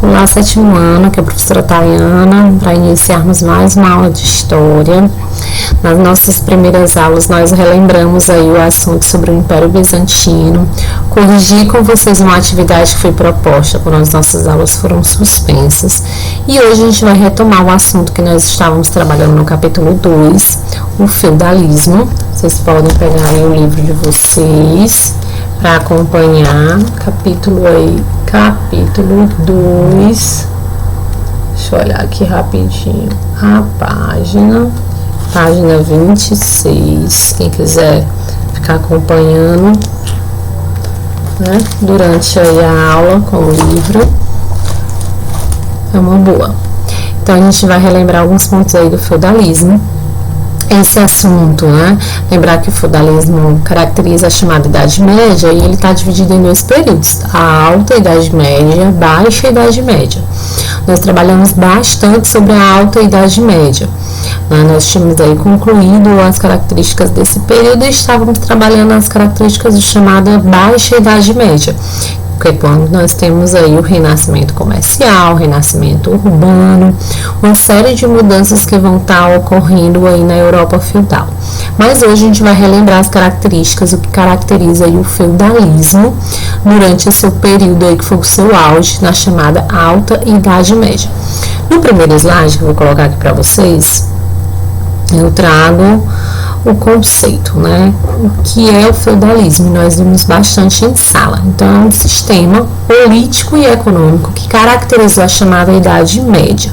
Olá, sétimo ano, aqui é a professora Tayana, para iniciarmos mais uma aula de História. Nas nossas primeiras aulas, nós relembramos aí o assunto sobre o Império Bizantino, corrigi com vocês uma atividade que foi proposta quando as nossas aulas foram suspensas, e hoje a gente vai retomar o assunto que nós estávamos trabalhando no capítulo 2, o feudalismo. Vocês podem pegar aí o livro de vocês para acompanhar, capítulo 2, deixa eu olhar aqui rapidinho, a página 26, quem quiser ficar acompanhando, né, durante aí a aula com o livro, é uma boa. Então a gente vai relembrar alguns pontos aí do feudalismo. Esse assunto, né? Lembrar que o feudalismo caracteriza a chamada Idade Média e ele está dividido em dois períodos, a Alta Idade Média e a Baixa Idade Média. Nós trabalhamos bastante sobre a Alta Idade Média. Nós tínhamos aí concluído as características desse período e estávamos trabalhando as características da chamada Baixa Idade Média, porque quando nós temos aí o renascimento comercial, o renascimento urbano, uma série de mudanças que vão estar ocorrendo aí na Europa feudal. Mas hoje a gente vai relembrar as características, o que caracteriza aí o feudalismo durante o seu período aí que foi o seu auge na chamada Alta Idade Média. No primeiro slide que eu vou colocar aqui para vocês, eu trago o conceito, né? O que é o feudalismo? Nós vimos bastante em sala. Então, é um sistema político e econômico que caracterizou a chamada Idade Média.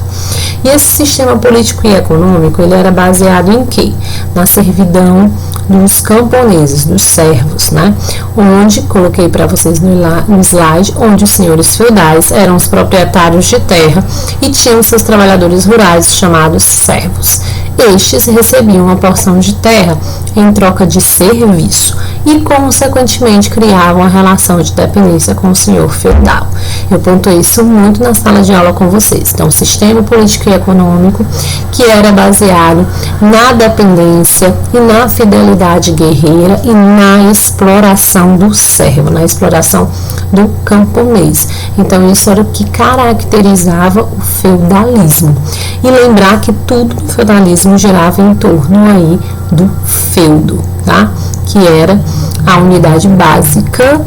E esse sistema político e econômico, ele era baseado em quê? Na servidão dos camponeses, dos servos, né? Onde, coloquei para vocês no slide, onde os senhores feudais eram os proprietários de terra e tinham seus trabalhadores rurais chamados servos. Estes recebiam uma porção de terra em troca de serviço e, consequentemente, criavam a relação de dependência com o senhor feudal. Eu pontuei isso muito na sala de aula com vocês. Então, o sistema político e econômico que era baseado na dependência e na fidelidade guerreira e na exploração do servo, na exploração do camponês. Então, isso era o que caracterizava o feudalismo. E lembrar que tudo no feudalismo girava em torno aí do feudo, tá? Que era a unidade básica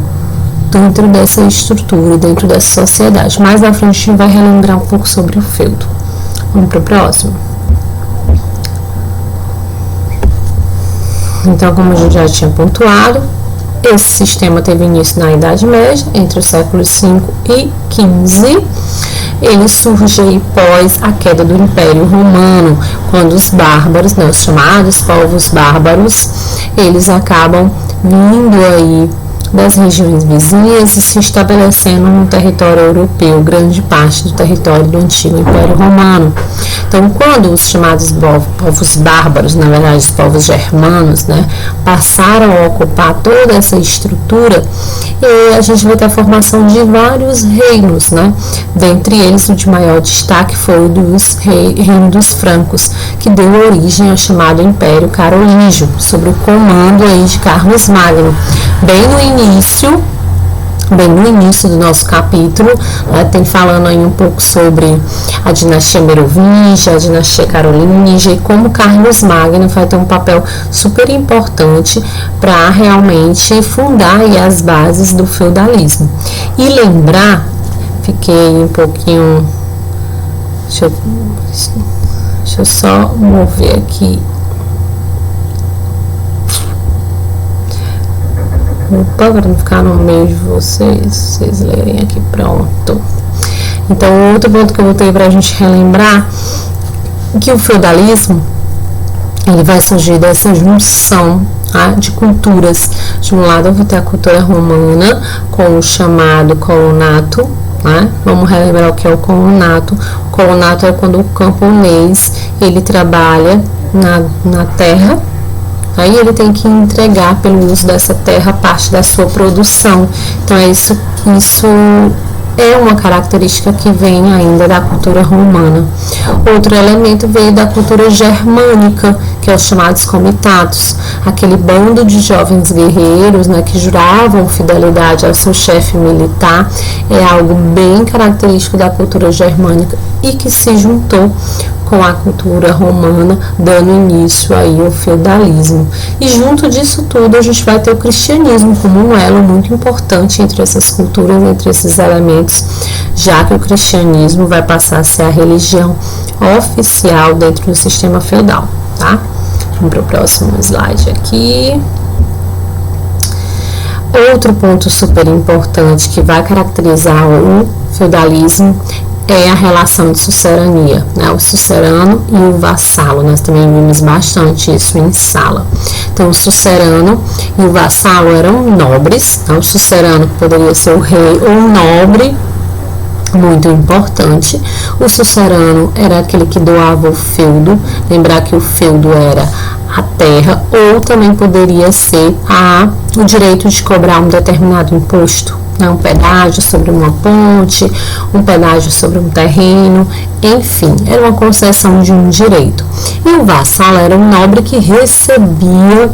dentro dessa estrutura, dentro dessa sociedade. Mais à frente a gente vai relembrar um pouco sobre o feudo. Vamos para o próximo? Então, como a gente já tinha pontuado, esse sistema teve início na Idade Média, entre os séculos V e XV. Ele surge aí pós a queda do Império Romano, quando os bárbaros, né, os chamados povos bárbaros, eles acabam vindo aí das regiões vizinhas e se estabelecendo no território europeu, grande parte do território do antigo Império Romano. Então, quando os chamados povos bárbaros, na verdade os povos germanos, né, passaram a ocupar toda essa estrutura, a gente vai ter a formação de vários reinos, né? Dentre eles, o de maior destaque foi o reino dos francos, que deu origem ao chamado Império Carolíngio, sob o comando aí de Carlos Magno. Bem no início do nosso capítulo, tem falando aí um pouco sobre a dinastia Merovingia, a dinastia Carolíngia e como Carlos Magno vai ter um papel super importante para realmente fundar aí as bases do feudalismo. E lembrar, fiquei um pouquinho, deixa eu só mover aqui. Opa, para não ficar no meio de vocês lerem aqui, pronto. Então, outro ponto que eu botei para a gente relembrar, que o feudalismo, ele vai surgir dessa junção, tá, de culturas. De um lado, eu vou ter a cultura romana, com o chamado colonato, né? Vamos relembrar o que é o colonato. O colonato é quando o camponês, ele trabalha na terra, aí ele tem que entregar pelo uso dessa terra parte da sua produção. Então é isso é uma característica que vem ainda da cultura romana. Outro elemento veio da cultura germânica, que é os chamados comitatus, aquele bando de jovens guerreiros, né, que juravam fidelidade ao seu chefe militar. É algo bem característico da cultura germânica e que se juntou com a cultura romana, dando início aí ao feudalismo. E junto disso tudo a gente vai ter o cristianismo como um elo muito importante entre essas culturas, entre esses elementos, já que o cristianismo vai passar a ser a religião oficial dentro do sistema feudal, tá? Vamos para o próximo slide aqui. Outro ponto super importante que vai caracterizar o feudalismo é a relação de sucerania, né? O sucerano e o vassalo. Nós também vimos bastante isso em sala. Então, o sucerano e o vassalo eram nobres, né? O sucerano poderia ser o rei ou um nobre, muito importante. O sucerano era aquele que doava o feudo, lembrar que o feudo era a terra, ou também poderia ser o direito de cobrar um determinado imposto, né? Um pedágio sobre uma ponte, um pedágio sobre um terreno, enfim, era uma concessão de um direito. E o vassalo era um nobre que recebia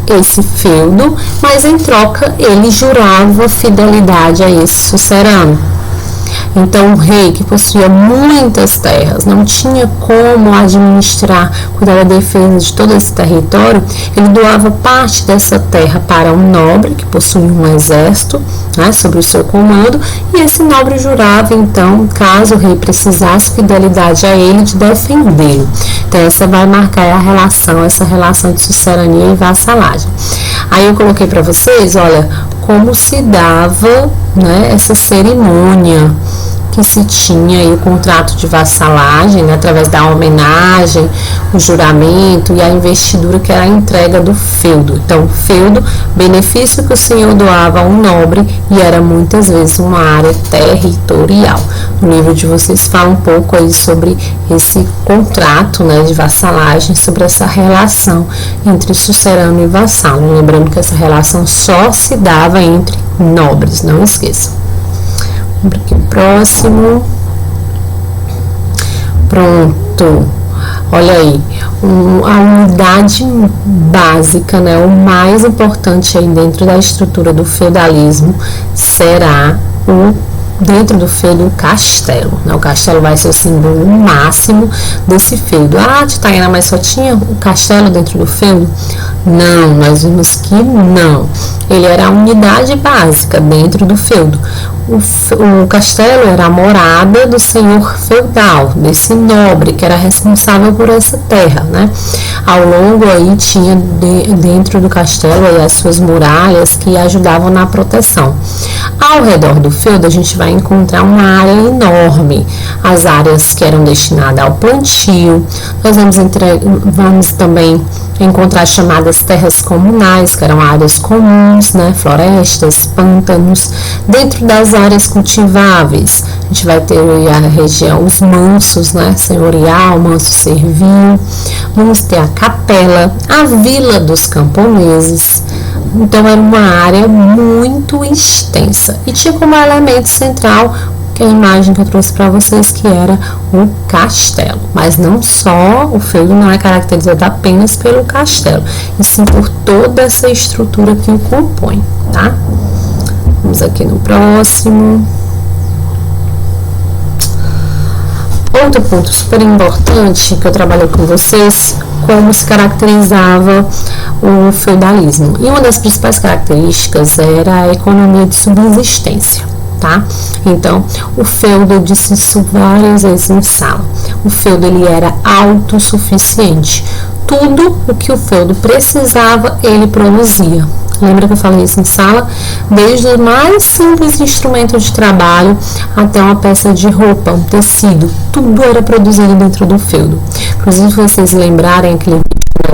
esse feudo, mas em troca ele jurava fidelidade a esse sucerano. Então, o rei, que possuía muitas terras, não tinha como administrar, cuidar da defesa de todo esse território, ele doava parte dessa terra para um nobre, que possuía um exército, né, sobre o seu comando, e esse nobre jurava, então, caso o rei precisasse fidelidade a ele, de defendê-lo. Então, essa vai marcar essa relação de sucerania e vassalagem. Aí eu coloquei para vocês, olha, como se dava, né, essa cerimônia que se tinha aí o contrato de vassalagem, né, através da homenagem, o juramento e a investidura, que era a entrega do feudo. Então, o feudo, benefício que o senhor doava a um nobre, e era muitas vezes uma área territorial. No livro de vocês fala um pouco aí sobre esse contrato, né, de vassalagem, sobre essa relação entre sucerano e vassalo. Lembrando que essa relação só se dava entre nobres, não esqueçam. Vamos para aqui, próximo. Pronto. Olha aí, a unidade básica, né, o mais importante aí dentro da estrutura do feudalismo será dentro do feudo, o castelo, né? O castelo vai ser o símbolo máximo desse feudo. Titaina, mas só tinha o castelo dentro do feudo? Não, nós vimos que não. Ele era a unidade básica dentro do feudo. O castelo era a morada do senhor feudal, desse nobre que era responsável por essa terra, né? Ao longo aí tinha dentro do castelo aí as suas muralhas que ajudavam na proteção. Ao redor do feudo a gente vai encontrar uma área enorme, as áreas que eram destinadas ao plantio. Nós vamos também encontrar chamadas terras comunais, que eram áreas comuns, né, florestas, pântanos. Dentro das áreas cultiváveis, a gente vai ter a região, os mansos, né, senhorial, manso servil. Vamos ter a capela, a vila dos camponeses. Então, era uma área muito extensa e tinha como elemento central, que é a imagem que eu trouxe para vocês, que era o castelo. Mas não só, o feudo não é caracterizado apenas pelo castelo, e sim por toda essa estrutura que o compõe, tá? Vamos aqui no próximo. Outro ponto super importante que eu trabalhei com vocês, como se caracterizava o feudalismo. E uma das principais características era a economia de subsistência, tá? Então, o feudo, eu disse isso várias vezes em sala, o feudo ele era autossuficiente. Tudo o que o feudo precisava, ele produzia. Lembra que eu falei isso em sala? Desde o mais simples instrumento de trabalho até uma peça de roupa, um tecido, tudo era produzido dentro do feudo. Inclusive, se vocês lembrarem aquele vídeo que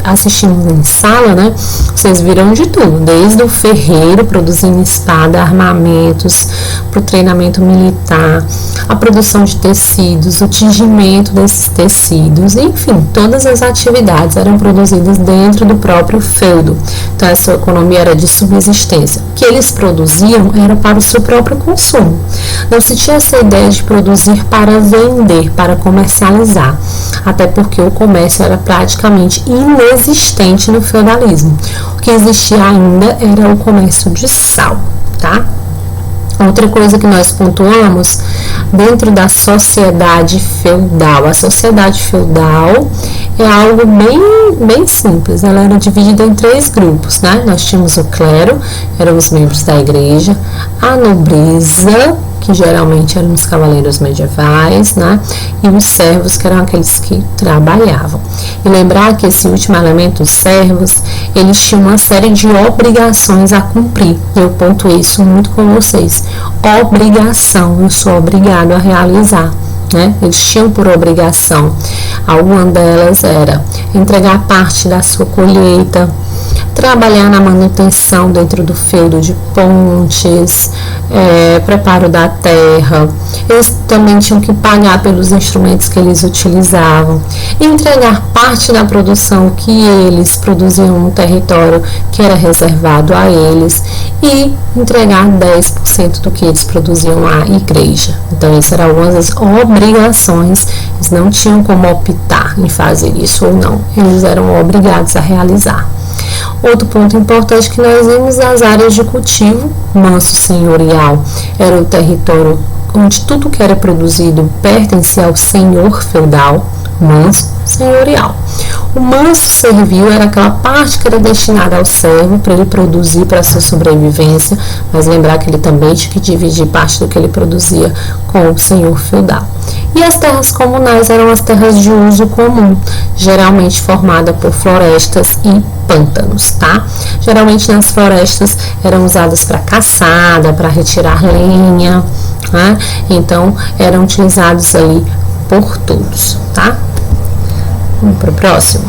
assistimos em sala, né? Vocês viram de tudo, desde o ferreiro produzindo espada, armamentos, para o treinamento militar, a produção de tecidos, o tingimento desses tecidos, enfim, todas as atividades eram produzidas dentro do próprio feudo. Então, essa economia era de subsistência. O que eles produziam era para o seu próprio consumo. Não se tinha essa ideia de produzir para vender, para comercializar, até porque o comércio era praticamente inexistente no feudalismo. O que existia ainda era o comércio de sal, tá? Outra coisa que nós pontuamos dentro da sociedade feudal. A sociedade feudal é algo bem simples. Ela era dividida em 3 grupos, né? Nós tínhamos o clero, eram os membros da igreja, a nobreza, que geralmente eram os cavaleiros medievais, né? E os servos, que eram aqueles que trabalhavam. E lembrar que esse último elemento, os servos, eles tinham uma série de obrigações a cumprir. Eu pontuei isso muito com vocês. Obrigação, eu sou obrigado a realizar, né? Eles tinham por obrigação. Alguma delas era entregar parte da sua colheita, trabalhar na manutenção dentro do feudo de pontes, preparo da terra. Eles também tinham que pagar pelos instrumentos que eles utilizavam, entregar parte da produção que eles produziam no território que era reservado a eles e entregar 10% do que eles produziam à igreja. Então, essas eram algumas das obrigações. Eles não tinham como optar em fazer isso ou não. Eles eram obrigados a realizar. Outro ponto importante que nós vimos, as áreas de cultivo, manso senhorial, era o território onde tudo que era produzido pertencia ao senhor feudal, manso senhorial. O manso servil era aquela parte que era destinada ao servo para ele produzir para sua sobrevivência, mas lembrar que ele também tinha que dividir parte do que ele produzia com o senhor feudal. E as terras comunais eram as terras de uso comum, geralmente formadas por florestas e pântanos, tá? Geralmente nas florestas eram usadas para caçada, para retirar lenha, né? Então eram utilizados ali por todos, tá? Vamos para o próximo.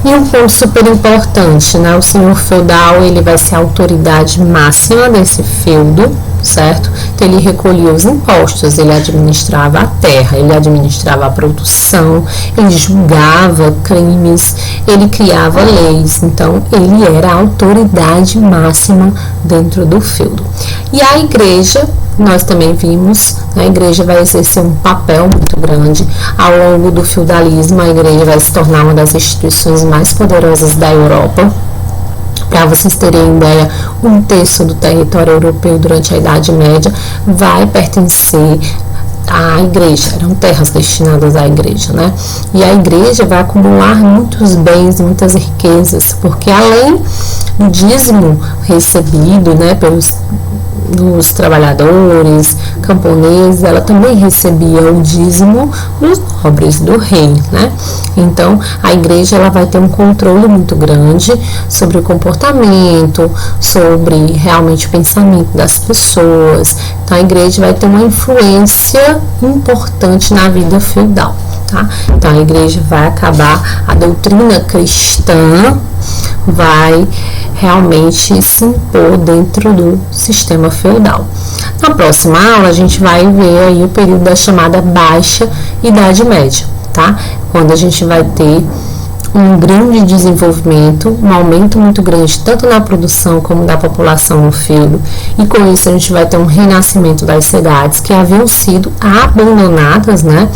E um ponto super importante, né? O senhor feudal, ele vai ser a autoridade máxima desse feudo, certo? Então, ele recolhia os impostos, ele administrava a terra, ele administrava a produção, ele julgava crimes, ele criava leis. Então, ele era a autoridade máxima dentro do feudo. E a igreja, nós também vimos, a igreja vai exercer um papel muito grande. Ao longo do feudalismo, a igreja vai se tornar uma das instituições mais poderosas da Europa. Para vocês terem ideia, 1/3 do território europeu durante a Idade Média vai pertencer à igreja, eram terras destinadas à igreja, né? E a igreja vai acumular muitos bens, muitas riquezas, porque além do dízimo recebido, né, dos trabalhadores, camponeses, ela também recebia o dízimo dos nobres do rei, né? Então, a igreja ela vai ter um controle muito grande sobre o comportamento, sobre realmente o pensamento das pessoas. Então, a igreja vai ter uma influência importante na vida feudal, tá? Então, a igreja vai acabar, a doutrina cristã vai realmente se impor dentro do sistema feudal. Na próxima aula, a gente vai ver aí o período da chamada Baixa Idade Média, tá? Quando a gente vai ter um grande desenvolvimento, um aumento muito grande tanto na produção como da população no feudo, e com isso a gente vai ter um renascimento das cidades que haviam sido abandonadas, né?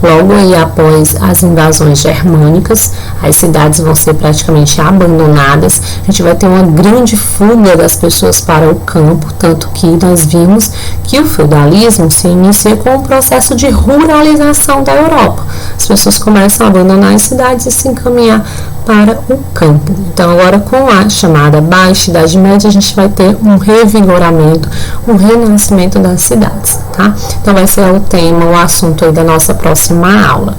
Logo aí após as invasões germânicas, as cidades vão ser praticamente abandonadas, a gente vai ter uma grande fuga das pessoas para o campo, tanto que nós vimos que o feudalismo se inicia com o processo de ruralização da Europa. As pessoas começam a abandonar as cidades e se encaminhar para o campo. Então, agora com a chamada Baixa Idade Média, a gente vai ter um revigoramento, um renascimento das cidades, tá? Então, vai ser o tema, o assunto aí da nossa próxima aula.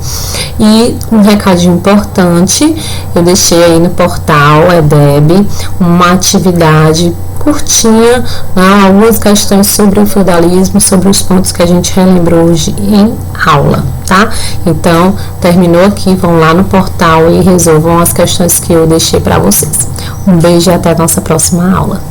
E um recadinho importante, eu deixei aí no portal EDEB uma atividade curtinha, né, algumas questões sobre o feudalismo, sobre os pontos que a gente relembrou hoje em aula, tá? Então, terminou aqui, vão lá no portal e resolvam as questões que eu deixei para vocês. Um beijo e até a nossa próxima aula.